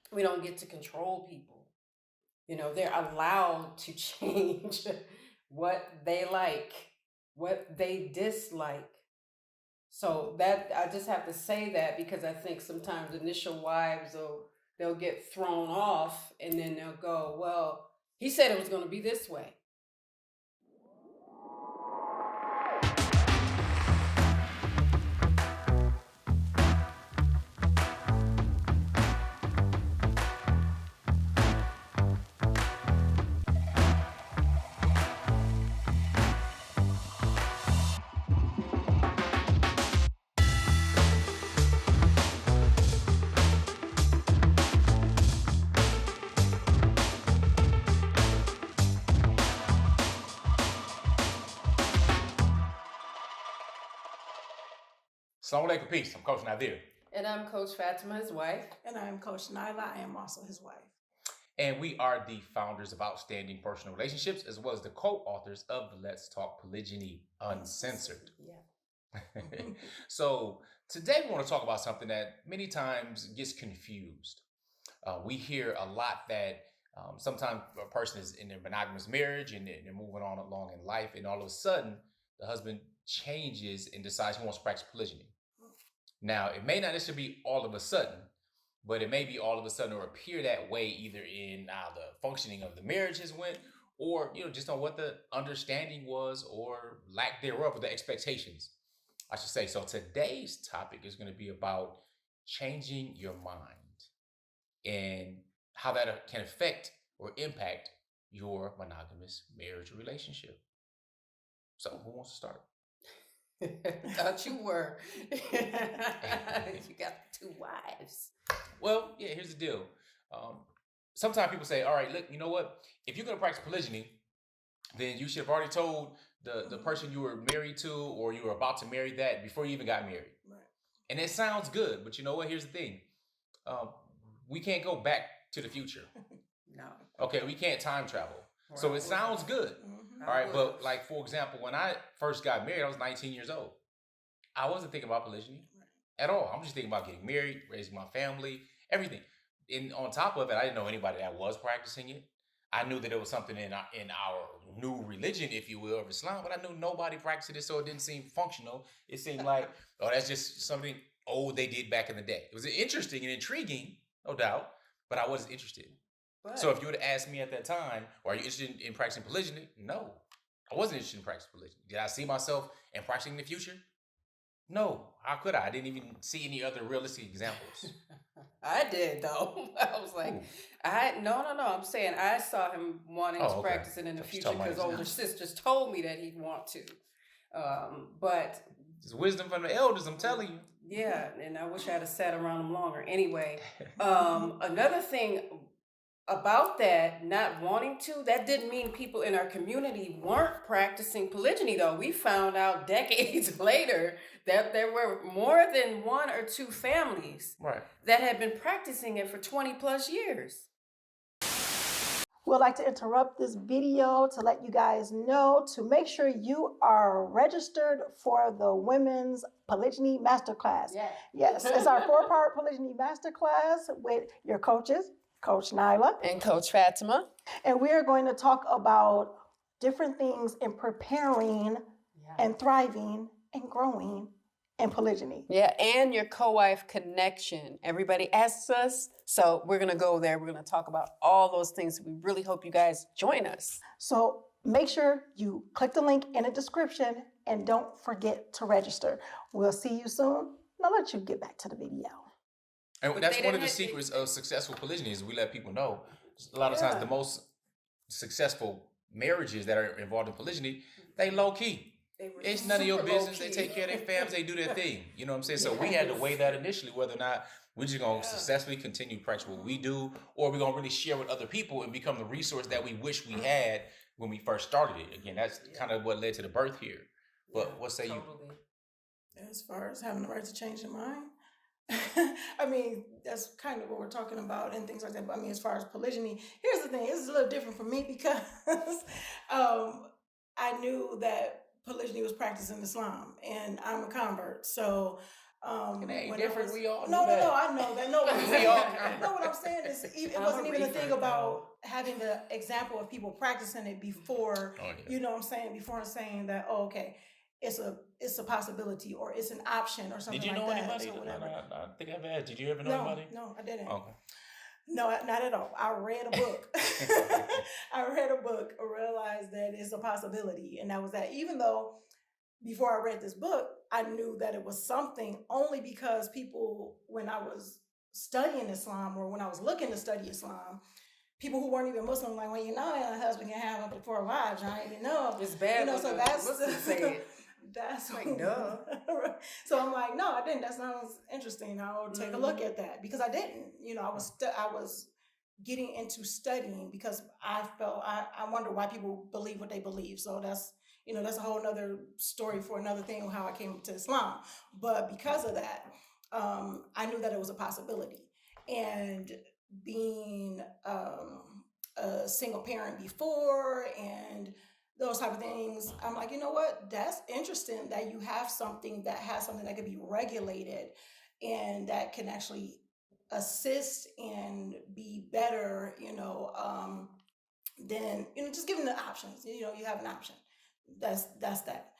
We don't get to control people. They're allowed to change what they like, what they dislike. So that I just have to say that because I think sometimes initial wives they'll get thrown off and then they'll go, well, he said it was going to be this way. Assalamu alaikum, peace. I'm Coach Nazir. And I'm Coach Fatimah, his wife. And I'm Coach Nyla. I am also his wife. And we are the founders of Outstanding Personal Relationships, as well as the co-authors of Let's Talk Polygyny Uncensored. Yeah. So today we want to talk about something that many times gets confused. We hear a lot that sometimes a person is in a monogamous marriage and they're moving on along in life, and all of a sudden the husband changes and decides he wants to practice polygyny. Now, it may not necessarily be all of a sudden, but it may be all of a sudden or appear that way either in how the functioning of the marriage has went, or just on what the understanding was or lack thereof, or the expectations, I should say. So today's topic is going to be about changing your mind and how that can affect or impact your monogamous marriage or relationship. So who wants to start? Thought you were. You got 2 wives. Well, yeah, here's the deal. Sometimes people say, all right, look, you know what? If you're going to practice polygyny, then you should have already told the person you were married to or you were about to marry that before you even got married. Right. And it sounds good, but you know what? Here's the thing. We can't go back to the future. No. Okay, we can't time travel. Right. So it sounds good. Mm-hmm. All right, but like, for example, when I first got married, I was 19 years old. I wasn't thinking about polygyny at all. I'm just thinking about getting married, raising my family, everything. And on top of it, I didn't know anybody that was practicing it. I knew that it was something in our new religion, if you will, of Islam, but I knew nobody practiced it, so it didn't seem functional. It seemed like, oh, that's just something old they did back in the day. It was interesting and intriguing, no doubt, but I wasn't interested. But, so if you would have asked me at that time, are you interested in practicing polygyny? No, I wasn't interested in practicing polygyny. Did I see myself in practicing in the future? No, how could I? I didn't even see any other realistic examples. I did, though. I was like, no. I'm saying I saw him wanting to practice it in the future because older sisters told me that he'd want to. But it's wisdom from the elders, I'm telling you. Yeah, and I wish I had sat around him longer. Anyway, another thing about that, not wanting to, that didn't mean people in our community weren't practicing polygyny, though. We found out decades later that there were more than 1 or 2 families that had been practicing it for 20 plus years. We'd like to interrupt this video to let you guys know to make sure you are registered for the Women's Polygyny Masterclass. Yes, it's our 4-part Polygyny Masterclass with your coaches, Coach Nyla and Coach Fatimah. And we are going to talk about different things in preparing and thriving and growing in polygyny. Yeah, and your co-wife connection. Everybody asks us, so we're going to go there. We're going to talk about all those things. We really hope you guys join us. So make sure you click the link in the description and don't forget to register. We'll see you soon. Now let you get back to the video. And that's one of the secrets of successful polygyny is we let people know. A lot of times the most successful marriages that are involved in polygyny, they low key. It's none of your business. They take care of their families. They do their thing. You know what I'm saying? So we had to weigh that initially, whether or not we're just going to successfully continue to practice what we do, or we're going to really share with other people and become the resource that we wish we had when we first started it. Again, that's kind of what led to the birth here. But what say you? As far as having the right to change your mind? I mean, that's kind of what we're talking about and things like that. But I mean, as far as polygyny, here's the thing. It's a little different for me because I knew that polygyny was practiced in Islam, and I'm a convert. So it ain't different. We all no, I know that. No, what I'm saying is it wasn't even a thing about having the example of people practicing it before, you know what I'm saying, before saying that, oh, okay, it's a possibility or it's an option or something like that. Did you know anybody? Or whatever. I think I've had. Did you ever know anybody? No, I didn't. Okay. No, not at all. I read a book. I read a book, realized that it's a possibility. And that was that. Even though before I read this book, I knew that it was something only because people, when I was studying Islam or when I was looking to study Islam, people who weren't even Muslim, like, well, you know, a husband can have up to 4 wives, right? You know, it's bad. You know, so that's say it. That's like, duh. So I'm like, no, I didn't. That sounds interesting. I'll take a look at that because I didn't. You know, I was getting into studying because I felt I wonder why people believe what they believe. So that's, you know, that's a whole nother story for another thing of how I came to Islam. But because of that, I knew that it was a possibility. And being a single parent before and those type of things, I'm like, you know what? That's interesting that you have something that has something that can be regulated and that can actually assist and be better, you know, than, you know, just giving the options. You know, you have an option. That's that.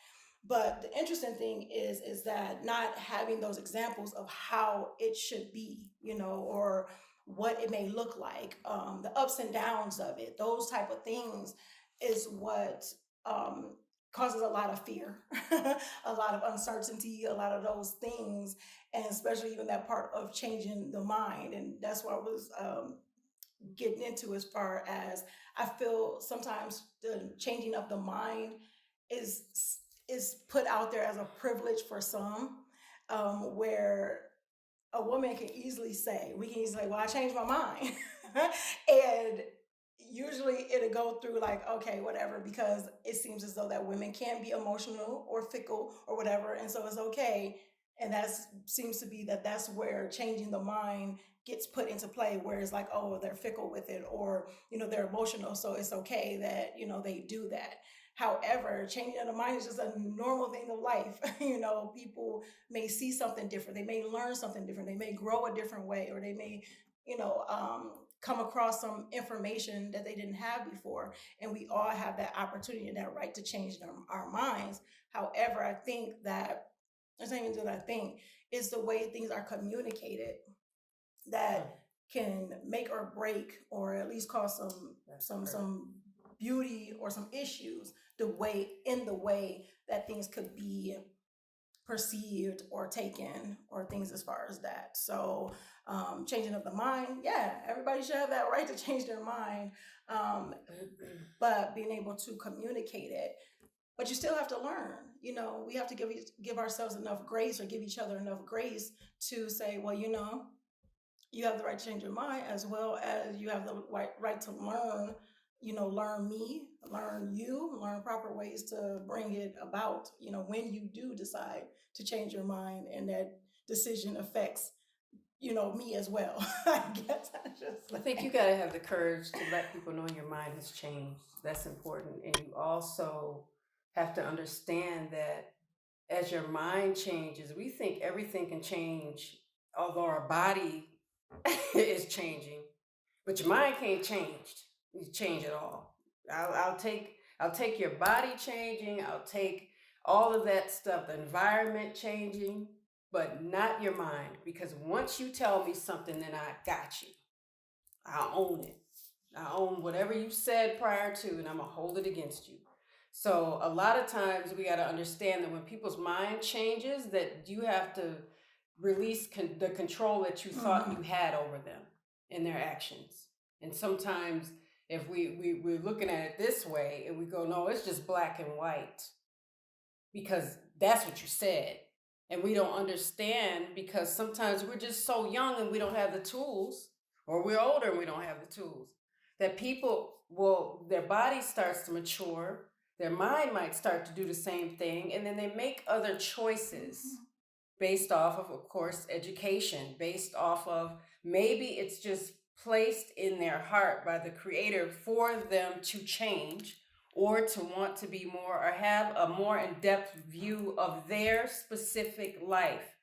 But the interesting thing is that not having those examples of how it should be, you know, or what it may look like, the ups and downs of it, those type of things is what causes a lot of fear, a lot of uncertainty, a lot of those things, and especially even that part of changing the mind. And that's what I was getting into, as far as I feel sometimes the changing of the mind is put out there as a privilege for some, where a woman can easily say, well, I changed my mind. And usually it'll go through like, okay, whatever, because it seems as though that women can be emotional or fickle or whatever. And so it's okay. And that seems to be that's where changing the mind gets put into play, where it's like, oh, they're fickle with it, or, you know, they're emotional, so it's okay that, you know, they do that. However, changing of the mind is just a normal thing of life. You know, people may see something different. They may learn something different. They may grow a different way, or they may, you know, come across some information that they didn't have before. And we all have that opportunity and that right to change our minds. However, I think that, it's the way things are communicated that can make or break, or at least cause some beauty or some issues, the way that things could be perceived or taken, or things as far as that. So changing of the mind, yeah, everybody should have that right to change their mind, but being able to communicate it. But you still have to learn. You know, we have to give ourselves enough grace, or give each other enough grace to say, well, you know, you have the right to change your mind, as well as you have the right to learn, you know, learn me, learn you, learn proper ways to bring it about, you know, when you do decide to change your mind, and that decision affects, you know, me as well. I guess I think you got to have the courage to let people know your mind has changed. That's important. And you also have to understand that as your mind changes, we think everything can change, although our body is changing, but your mind can't change at all. I'll take your body changing, I'll take all of that stuff, the environment changing, but not your mind. Because once you tell me something, then I got you. I own it. I own whatever you said prior to, and I'm gonna hold it against you. So a lot of times we got to understand that when people's mind changes, that you have to release the control that you thought you had over them and their actions. And sometimes if we're looking at it this way, and we go, no, it's just black and white, because that's what you said. And we don't understand, because sometimes we're just so young and we don't have the tools, or we're older and we don't have the tools, that people their body starts to mature, their mind might start to do the same thing, and then they make other choices based off of course, education, based off of, maybe it's just placed in their heart by the Creator for them to change, or to want to be more, or have a more in-depth view of their specific life.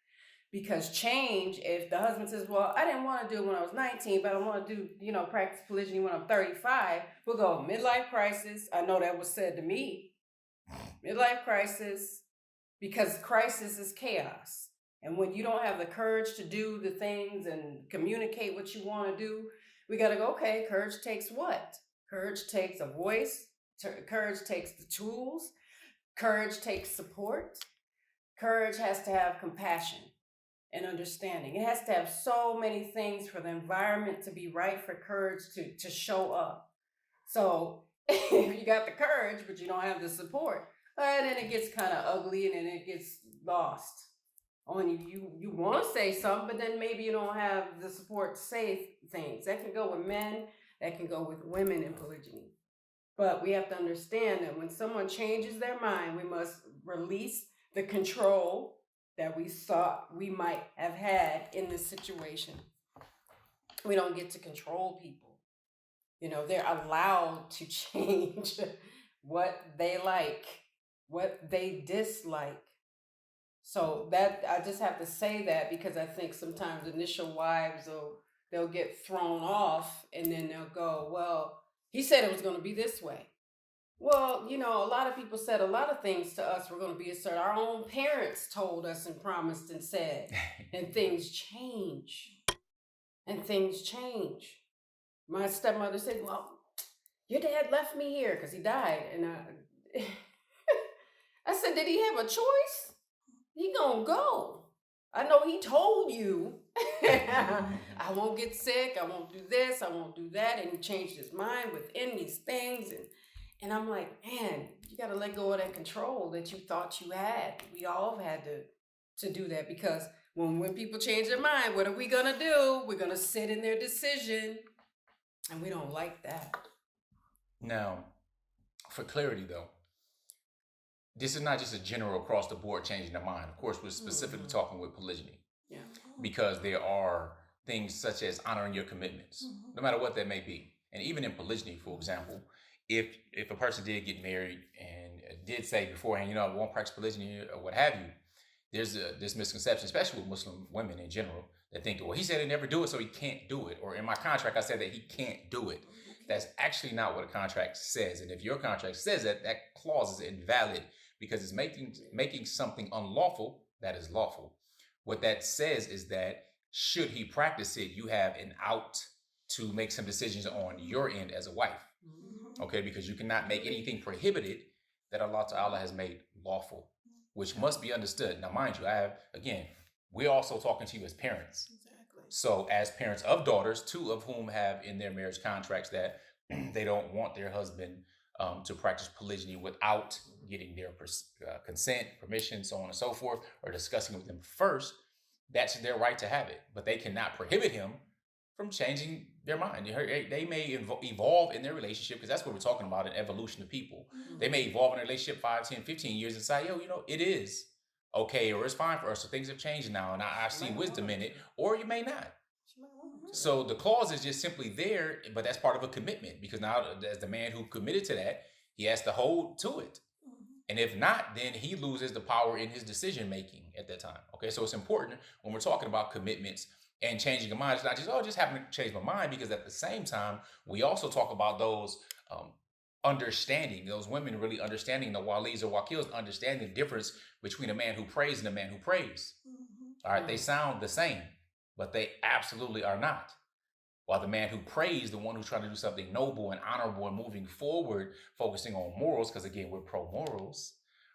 Because change, if the husband says, well, I didn't want to do it when I was 19, but I want to do, practice polygyny when I'm 35, we'll go midlife crisis. I know that was said to me. Midlife crisis, because crisis is chaos. And when you don't have the courage to do the things and communicate what you want to do, we got to go, okay, courage takes what? Courage takes a voice. Courage takes the tools. Courage takes support. Courage has to have compassion and understanding. It has to have so many things for the environment to be right for courage to show up. So if you got the courage, but you don't have the support, then it gets kind of ugly and then it gets lost on you. You want to say something, but then maybe you don't have the support to say things. That can go with men, that can go with women in polygyny. But we have to understand that when someone changes their mind, we must release the control that we thought we might have had in this situation. We don't get to control people. They're allowed to change what they like, what they dislike. So that I just have to say that because I think sometimes initial wives they'll get thrown off and then they'll go, well, he said it was going to be this way. Well, a lot of people said a lot of things to us were going to be a certain. Our own parents told us and promised and said, and things change. And things change. My stepmother said, well, your dad left me here because he died. And I said, did he have a choice? He gonna go. I know he told you, I won't get sick, I won't do this, I won't do that. And he changed his mind within these things. And I'm like, man, you got to let go of that control that you thought you had. We all have had to do that because when people change their mind, what are we going to do? We're going to sit in their decision. And we don't like that. Now, for clarity, though, this is not just a general across the board changing their mind. Of course, we're specifically talking with polygyny. Yeah. Because there are things such as honoring your commitments, no matter what that may be. And even in polygyny, for example, if a person did get married and did say beforehand, I won't practice polygyny or what have you, there's this misconception, especially with Muslim women in general, that think, well, he said he'd never do it, so he can't do it. Or in my contract, I said that he can't do it. That's actually not what a contract says. And if your contract says that, that clause is invalid because it's making something unlawful that is lawful. What that says is that should he practice it, you have an out to make some decisions on your end as a wife. Okay, because you cannot make anything prohibited that Allah Ta'ala has made lawful, which must be understood. Now, mind you, we're also talking to you as parents. Exactly. So as parents of daughters, two of whom have in their marriage contracts that they don't want their husband to practice polygyny without getting their consent, permission, so on and so forth, or discussing with them first, that's their right to have it. But they cannot prohibit him from changing their mind. They may evolve in their relationship, because that's what we're talking about, an evolution of people. Mm-hmm. They may evolve in a relationship 5, 10, 15 years and say, it is okay, or it's fine for us. So things have changed now, and I see wisdom in it, or you may not. So the clause is just simply there, but that's part of a commitment, because now as the man who committed to that, he has to hold to it. And if not, then he loses the power in his decision making at that time. Okay, so it's important when we're talking about commitments and changing your mind. It's not just having to change my mind, because at the same time, we also talk about those understanding, those women really understanding, the walis or wakils, understanding the difference between a man who prays and a man who prays. All right, they sound the same, but they absolutely are not. While the man who prays, the one who's trying to do something noble and honorable and moving forward, focusing on morals, because again, we're pro-morals,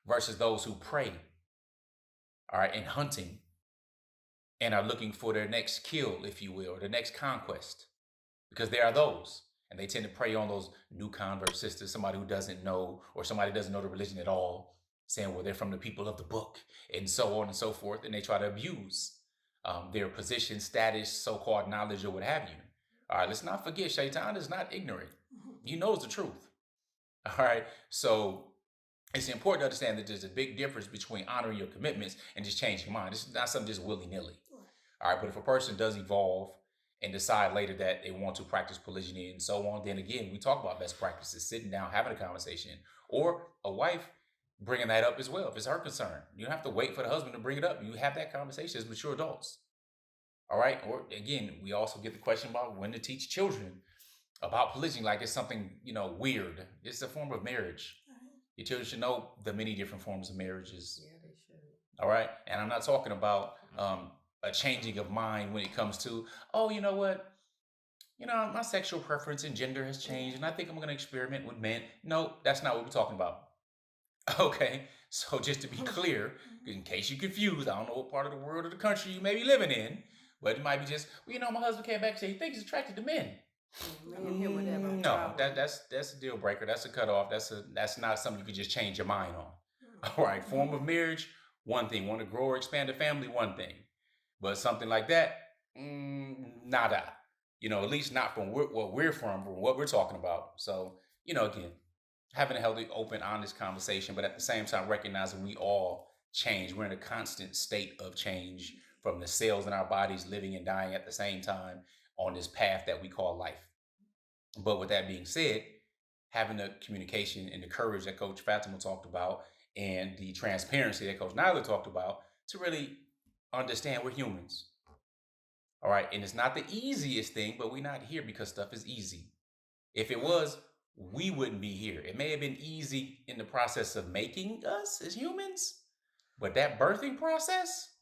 versus those who pray, all right, in hunting, and are looking for their next kill, if you will, or the next conquest, because there are those, and they tend to prey on those new convert sisters, somebody who doesn't know, or somebody who doesn't know the religion at all, saying, well, they're from the people of the book, and so on and so forth, and they try to abuse their position, status, so-called knowledge, or what have you. All right, let's not forget, Shaitan is not ignorant. He knows the truth. All right, so it's important to understand that there's a big difference between honoring your commitments and just changing your mind. This is not something just willy-nilly. All right, but if a person does evolve and decide later that they want to practice polygyny and so on, then again, we talk about best practices, sitting down, having a conversation. Or a wife bringing that up as well if it's her concern. You don't have to wait for the husband to bring it up. You have that conversation as mature adults. All right. Or again, we also get the question about when to teach children about polygyny, like it's something, weird. It's a form of marriage. Your children should know the many different forms of marriages. Yeah, they should. All right. And I'm not talking about a changing of mind when it comes to, oh, you know what? My sexual preference and gender has changed, and I think I'm going to experiment with men. No, that's not what we're talking about. Okay. So just to be clear, in case you're confused, I don't know what part of the world or the country you may be living in, but it might be just, my husband came back and said he thinks he's attracted to men. Me and him would have a No, problem. that's a deal breaker. That's a cutoff. That's not something you can just change your mind on. All right, form of marriage, one thing. Want to grow or expand a family, one thing. But something like that, nada. At least not from what we're from what we're talking about. So, again, having a healthy, open, honest conversation, but at the same time recognizing we all change. We're in a constant state of change from the cells in our bodies living and dying at the same time on this path that we call life. But with that being said, having the communication and the courage that Coach Fatimah talked about and the transparency that Coach Nyla talked about to really understand we're humans. All right. And it's not the easiest thing, but we're not here because stuff is easy. If it was, we wouldn't be here. It may have been easy in the process of making us as humans, but that birthing process,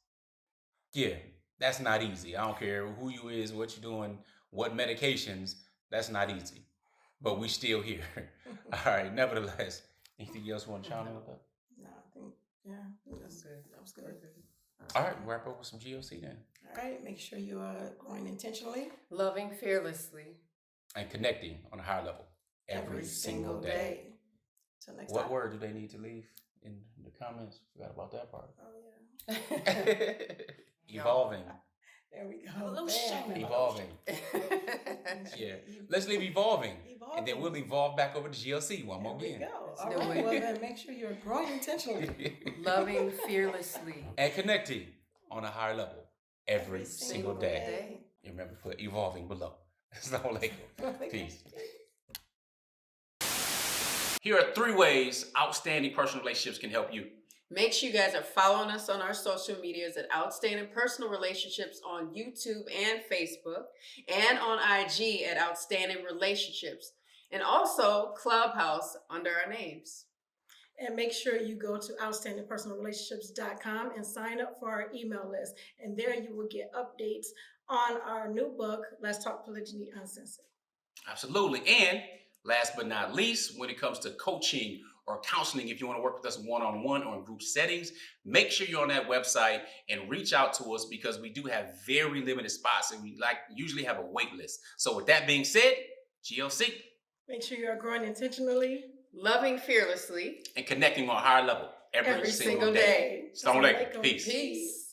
yeah, that's not easy. I don't care who you is, what you're doing, what medications, that's not easy. But we still here. All right. Nevertheless, anything else you want to chime in with that? No, I think, that's good. That was good. All right, wrap up with some GOC then. All right, make sure you are growing intentionally. Loving fearlessly. And connecting on a higher level every single day. Till next What time. word do they need to leave in the comments? Forgot about that part. Oh, yeah. Evolving. There we go. A little Bam. shame. Evolving. Yeah. Let's leave evolving. And then we'll evolve back over to GLC one more There we again. go. Let's All do right, it. well then make sure you're growing intentionally. Loving fearlessly. And connecting on a higher level every single day. day. And remember to put evolving below. Assalamu alaikum. Peace. Here are 3 ways outstanding personal relationships can help you. Make sure you guys are following us on our social medias at Outstanding Personal Relationships on YouTube and Facebook, and on IG at Outstanding Relationships, and also Clubhouse under our names. And make sure you go to outstandingpersonalrelationships.com and sign up for our email list. And there you will get updates on our new book, Let's Talk Polygyny Uncensored. Absolutely. And last but not least, when it comes to coaching or counseling, if you want to work with us one-on-one or in group settings, make sure you're on that website and reach out to us because we do have very limited spots and we usually have a wait list. So with that being said, GLC. Make sure you are growing intentionally. Loving fearlessly. And connecting on a higher level every single day. Assalamu alaikum. Peace. Peace.